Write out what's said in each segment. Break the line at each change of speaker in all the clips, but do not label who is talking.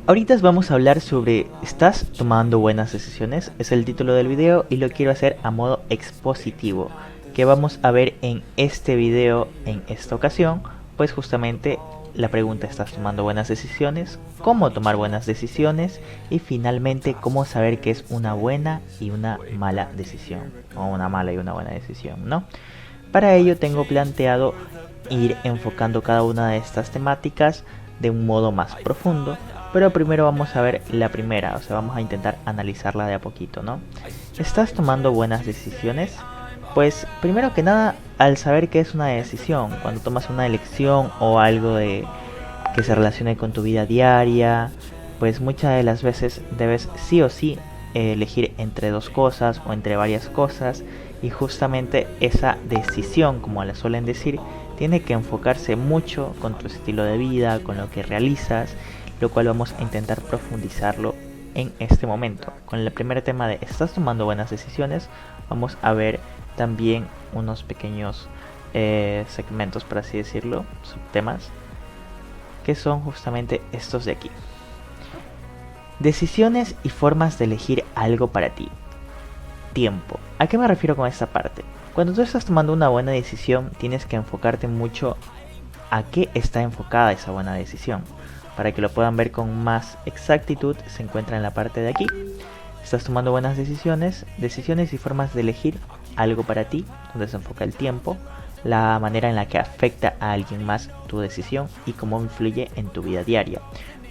Ahorita vamos a hablar sobre ¿estás tomando buenas decisiones? Es el título del video y lo quiero hacer a modo expositivo. Que vamos a ver en este video en esta ocasión, pues justamente la pregunta ¿estás tomando buenas decisiones? ¿Cómo tomar buenas decisiones? Y finalmente cómo saber qué es una buena y una mala decisión. O una mala y una buena decisión, ¿no? Para ello tengo planteado ir enfocando cada una de estas temáticas de un modo más profundo, pero primero vamos a ver la primera, o sea, vamos a intentar analizarla de a poquito, ¿no? ¿Estás tomando buenas decisiones? Pues primero que nada, al saber qué es una decisión, cuando tomas una elección o algo que se relacione con tu vida diaria, pues muchas de las veces debes sí o sí elegir entre dos cosas o entre varias cosas, y justamente esa decisión, como la suelen decir, tiene que enfocarse mucho con tu estilo de vida, con lo que realizas, lo cual vamos a intentar profundizarlo en este momento. Con el primer tema de ¿estás tomando buenas decisiones? Vamos a ver también unos pequeños segmentos, por así decirlo, subtemas, que son justamente estos de aquí. Decisiones y formas de elegir algo para ti. Tiempo. ¿A qué me refiero con esta parte? Cuando tú estás tomando una buena decisión, tienes que enfocarte mucho a qué está enfocada esa buena decisión. Para que lo puedan ver con más exactitud, se encuentra en la parte de aquí. Estás tomando buenas decisiones, decisiones y formas de elegir algo para ti, donde se enfoca el tiempo, la manera en la que afecta a alguien más tu decisión y cómo influye en tu vida diaria.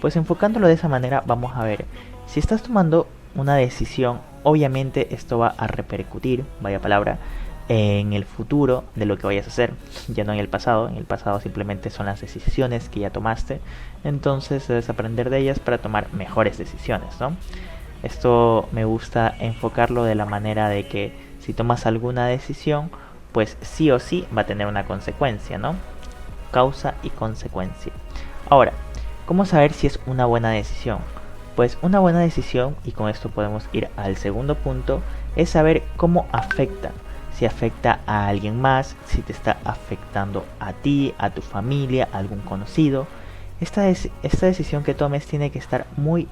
Pues enfocándolo de esa manera vamos a ver, si estás tomando una decisión, obviamente esto va a repercutir, vaya palabra, en el futuro de lo que vayas a hacer, ya no en el pasado. En el pasado simplemente son las decisiones que ya tomaste, entonces debes aprender de ellas para tomar mejores decisiones, ¿no? Esto me gusta enfocarlo de la manera de que si tomas alguna decisión, pues sí o sí va a tener una consecuencia, ¿no? Causa y consecuencia. Ahora, ¿cómo saber si es una buena decisión? Pues una buena decisión, y con esto podemos ir al segundo punto, es saber cómo afecta. Si afecta a alguien más, si te está afectando a ti, a tu familia, a algún conocido. Esta decisión que tomes tiene que estar muy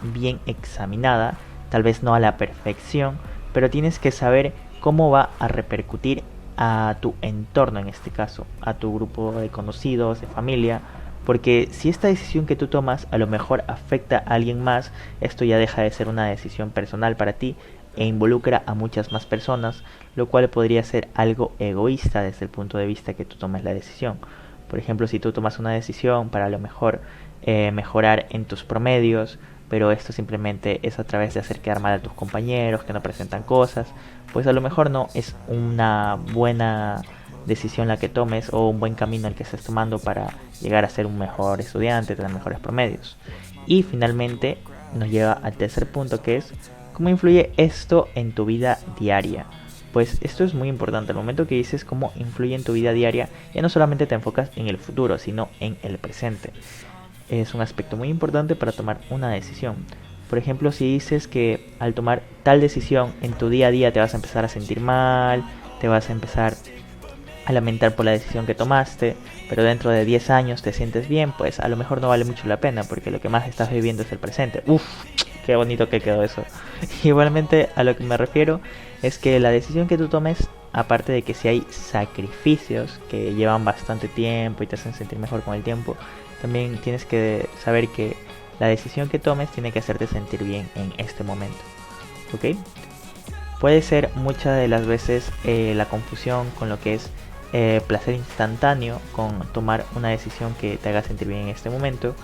bien examinada, tal vez no a la perfección, pero tienes que saber cómo va a repercutir a tu entorno, en este caso, a tu grupo de conocidos, de familia, porque si esta decisión que tú tomas a lo mejor afecta a alguien más, esto ya deja de ser una decisión personal para ti e involucra a muchas más personas, lo cual podría ser algo egoísta desde el punto de vista que tú tomes la decisión. Por ejemplo, si tú tomas una decisión para a lo mejor mejorar en tus promedios, pero esto simplemente es a través de hacer quedar mal a tus compañeros que no presentan cosas, pues a lo mejor no es una buena decisión la que tomes o un buen camino el que estés tomando para llegar a ser un mejor estudiante, tener mejores promedios. Y finalmente nos lleva al tercer punto, que es cómo influye esto en tu vida diaria. Pues esto es muy importante. Al momento que dices cómo influye en tu vida diaria, ya no solamente te enfocas en el futuro, sino en el presente. Es un aspecto muy importante para tomar una decisión. Por ejemplo, si dices que al tomar tal decisión en tu día a día te vas a empezar a sentir mal, te vas a empezar a lamentar por la decisión que tomaste, pero dentro de 10 años te sientes bien, pues a lo mejor no vale mucho la pena, porque lo que más estás viviendo es el presente. Uf, qué bonito que quedó eso. Igualmente, a lo que me refiero es que la decisión que tú tomes, aparte de que si hay sacrificios que llevan bastante tiempo y te hacen sentir mejor con el tiempo, también tienes que saber que la decisión que tomes tiene que hacerte sentir bien en este momento. ¿Ok? Puede ser muchas de las veces la confusión con lo que es placer instantáneo con tomar una decisión que te haga sentir bien en este momento,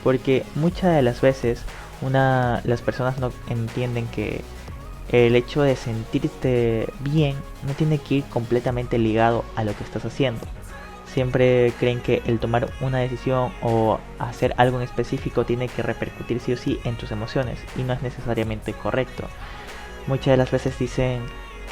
porque muchas de las veces las personas no entienden que el hecho de sentirte bien no tiene que ir completamente ligado a lo que estás haciendo. Siempre creen que el tomar una decisión o hacer algo en específico tiene que repercutir sí o sí en tus emociones, y no es necesariamente correcto. Muchas de las veces dicen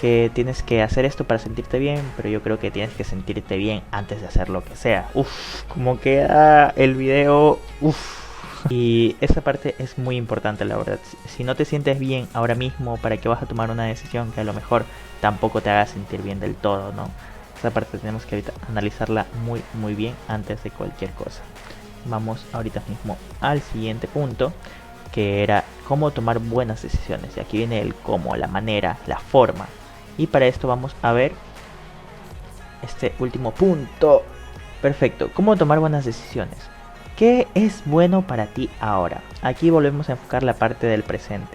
que tienes que hacer esto para sentirte bien, pero yo creo que tienes que sentirte bien antes de hacer lo que sea. Uf, como queda el video, uf. Y esa parte es muy importante, la verdad. Si no te sientes bien ahora mismo, ¿para qué vas a tomar una decisión que a lo mejor tampoco te haga sentir bien del todo, no? Esa parte tenemos que analizarla muy bien antes de cualquier cosa. vamos ahorita mismo al siguiente punto, que era cómo tomar buenas decisiones. Y aquí viene el cómo, la manera, la forma. Y para esto vamos a ver este último punto. Perfecto, cómo tomar buenas decisiones. ¿Qué es bueno para ti ahora? Aquí volvemos a enfocar la parte del presente.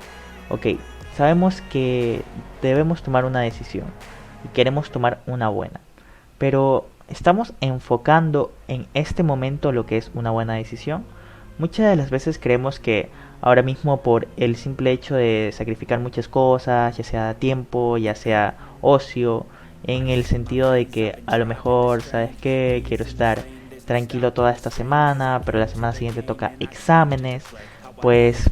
Ok, sabemos que debemos tomar una decisión y queremos tomar una buena. Pero ¿estamos enfocando en este momento lo que es una buena decisión? Muchas de las veces creemos que ahora mismo por el simple hecho de sacrificar muchas cosas, ya sea tiempo, ya sea ocio, en el sentido de que a lo mejor, ¿sabes qué? Quiero estar tranquilo toda esta semana, pero la semana siguiente toca exámenes, pues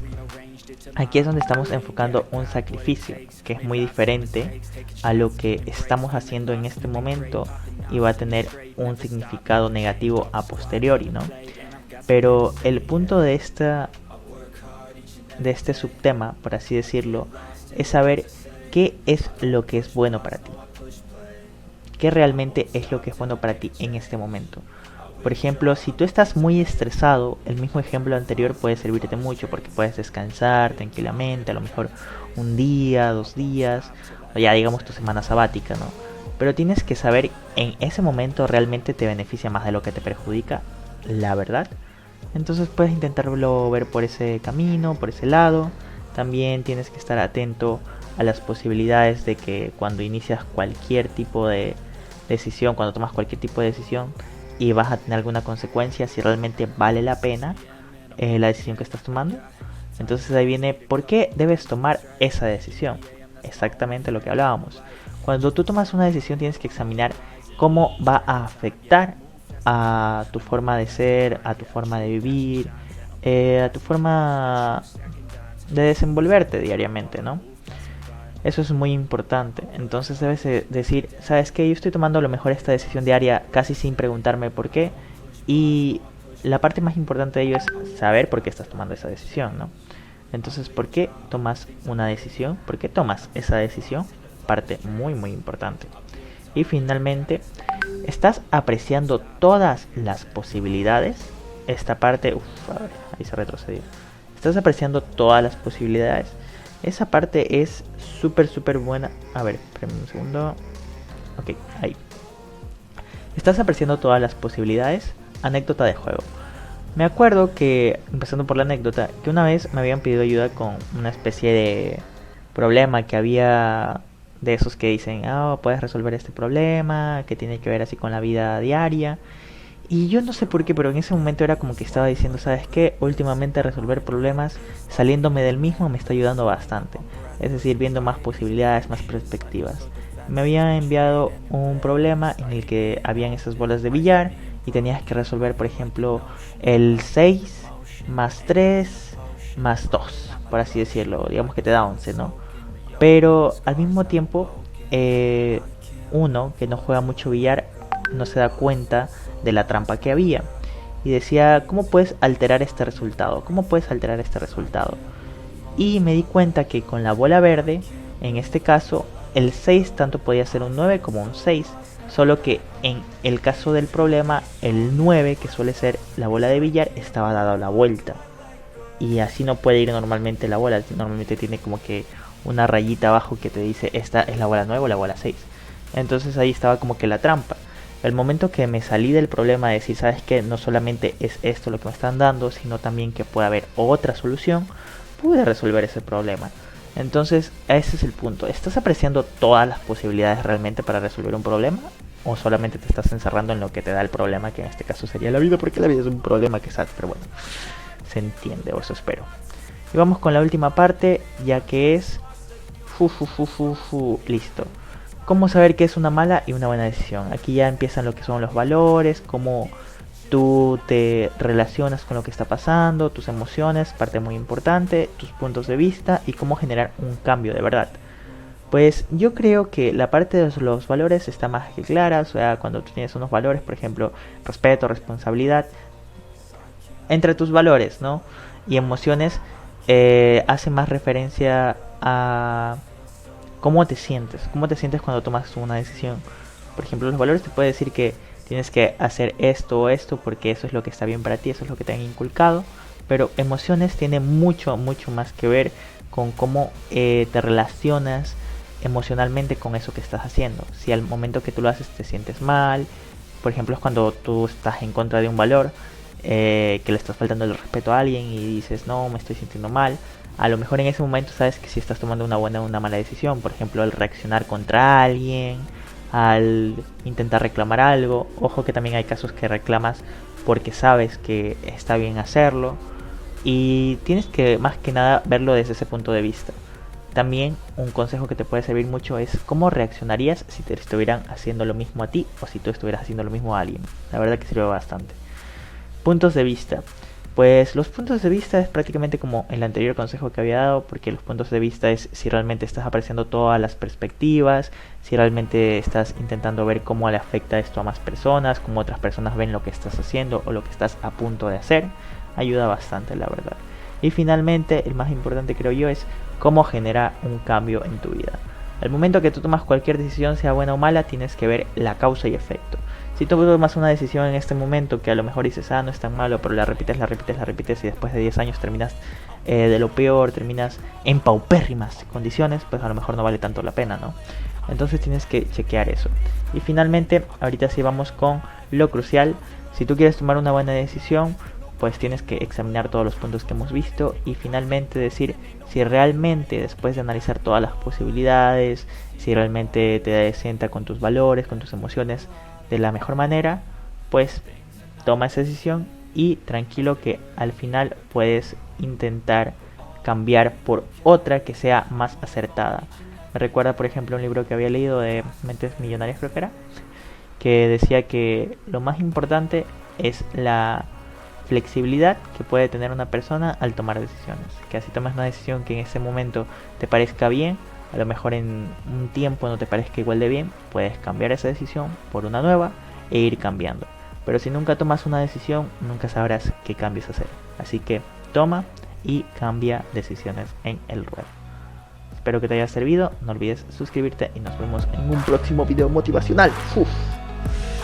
aquí es donde estamos enfocando un sacrificio que es muy diferente a lo que estamos haciendo en este momento y va a tener un significado negativo a posteriori, ¿no? Pero el punto de este subtema, por así decirlo, es saber qué es lo que es bueno para ti. ¿Qué realmente es lo que es bueno para ti en este momento? Por ejemplo, si tú estás muy estresado, el mismo ejemplo anterior puede servirte mucho porque puedes descansar tranquilamente, a lo mejor un día, 2 días, o ya digamos tu semana sabática, ¿no? Pero tienes que saber en ese momento realmente te beneficia más de lo que te perjudica, la verdad. Entonces puedes intentarlo ver por ese camino, por ese lado. También tienes que estar atento a las posibilidades de que cuando inicias cualquier tipo de decisión, cuando tomas cualquier tipo de decisión y vas a tener alguna consecuencia, si realmente vale la pena la decisión que estás tomando. Entonces ahí viene por qué debes tomar esa decisión. Exactamente lo que hablábamos. Cuando tú tomas una decisión tienes que examinar cómo va a afectar a tu forma de ser, a tu forma de vivir, a tu forma de desenvolverte diariamente, ¿no? Eso es muy importante. Entonces debes decir, ¿sabes qué? Yo estoy tomando a lo mejor esta decisión diaria casi sin preguntarme por qué. Y la parte más importante de ello es saber por qué estás tomando esa decisión, ¿no? Entonces, ¿por qué tomas una decisión? ¿Por qué tomas esa decisión? Parte muy muy importante. Y finalmente, ¿estás apreciando todas las posibilidades? Esta parte, a ver, ahí se retrocedió. ¿Estás apreciando todas las posibilidades? Esa parte es súper buena. A ver, espérame un segundo. Ok, ahí. ¿Estás apreciando todas las posibilidades? Anécdota de juego. Me acuerdo que, empezando por la anécdota, que una vez me habían pedido ayuda con una especie de problema que había de esos que dicen, ah, puedes resolver este problema, que tiene que ver así con la vida diaria. Y yo no sé por qué, pero en ese momento era como que estaba diciendo, ¿sabes qué? Últimamente resolver problemas saliéndome del mismo me está ayudando bastante. Es decir, viendo más posibilidades, más perspectivas. Me habían enviado un problema en el que habían esas bolas de billar y tenías que resolver, por ejemplo, el 6 más 3 más 2, por así decirlo. Digamos que te da 11, ¿no? Pero al mismo tiempo, uno que no juega mucho billar no se da cuenta de la trampa que había. Y decía, ¿cómo puedes alterar este resultado? ¿Cómo puedes alterar este resultado? Y me di cuenta que con la bola verde, en este caso, el 6 tanto podía ser un 9 como un 6. Solo que en el caso del problema, el 9, que suele ser la bola de billar, estaba dado la vuelta. Y así no puede ir normalmente la bola. Normalmente tiene como que una rayita abajo que te dice, esta es la bola 9 o la bola 6. Entonces ahí estaba como que la trampa. El momento que me salí del problema de decir, ¿sabes qué? No solamente es esto lo que me están dando, sino también que puede haber otra solución, pude resolver ese problema. Entonces, ese es el punto. ¿Estás apreciando todas las posibilidades realmente para resolver un problema? ¿O solamente te estás encerrando en lo que te da el problema, que en este caso sería la vida, porque la vida es un problema que sale, pero bueno, se entiende, o eso espero. Y vamos con la última parte, ya que es... listo. ¿Cómo saber qué es una mala y una buena decisión? Aquí ya empiezan lo que son los valores, cómo tú te relacionas con lo que está pasando, tus emociones, parte muy importante, tus puntos de vista y cómo generar un cambio de verdad. Pues yo creo que la parte de los valores está más que clara, o sea, cuando tú tienes unos valores, por ejemplo, respeto, responsabilidad, entre tus valores, ¿no? Y emociones, hace más referencia a cómo te sientes cuando tomas una decisión. Por ejemplo, los valores te puede decir que tienes que hacer esto o esto porque eso es lo que está bien para ti, eso es lo que te han inculcado. Pero emociones tiene mucho más que ver con cómo te relacionas emocionalmente con eso que estás haciendo. Si al momento que tú lo haces te sientes mal, por ejemplo, es cuando tú estás en contra de un valor, que le estás faltando el respeto a alguien y dices, no, me estoy sintiendo mal. A lo mejor en ese momento sabes que si estás tomando una buena o una mala decisión, por ejemplo, al reaccionar contra alguien, al intentar reclamar algo. Ojo que también hay casos que reclamas porque sabes que está bien hacerlo y tienes que más que nada verlo desde ese punto de vista. También un consejo que te puede servir mucho es cómo reaccionarías si te estuvieran haciendo lo mismo a ti o si tú estuvieras haciendo lo mismo a alguien. La verdad que sirve bastante. Puntos de vista. Pues los puntos de vista es prácticamente como el anterior consejo que había dado, porque los puntos de vista es si realmente estás apreciando todas las perspectivas, si realmente estás intentando ver cómo le afecta esto a más personas, cómo otras personas ven lo que estás haciendo o lo que estás a punto de hacer. Ayuda bastante, la verdad. Y finalmente, el más importante creo yo es cómo genera un cambio en tu vida. Al momento que tú tomas cualquier decisión, sea buena o mala, tienes que ver la causa y efecto. Si tú tomas una decisión en este momento que a lo mejor dices, no es tan malo, pero la repites y después de 10 años terminas de lo peor, terminas en paupérrimas condiciones, pues a lo mejor no vale tanto la pena, ¿no? Entonces tienes que chequear eso. Y finalmente, ahorita sí vamos con lo crucial. Si tú quieres tomar una buena decisión, pues tienes que examinar todos los puntos que hemos visto y finalmente decir si realmente después de analizar todas las posibilidades, si realmente te sienta con tus valores, con tus emociones de la mejor manera, pues toma esa decisión y tranquilo que al final puedes intentar cambiar por otra que sea más acertada. Me recuerda por ejemplo un libro que había leído de Mentes Millonarias, creo que decía que lo más importante es la flexibilidad que puede tener una persona al tomar decisiones. Que así tomas una decisión que en ese momento te parezca bien, a lo mejor en un tiempo no te parezca igual de bien, puedes cambiar esa decisión por una nueva e ir cambiando. Pero si nunca tomas una decisión, nunca sabrás qué cambios hacer. Así que toma y cambia decisiones en el ruedo. Espero que te haya servido, no olvides suscribirte y nos vemos en un próximo video motivacional. ¡Uf!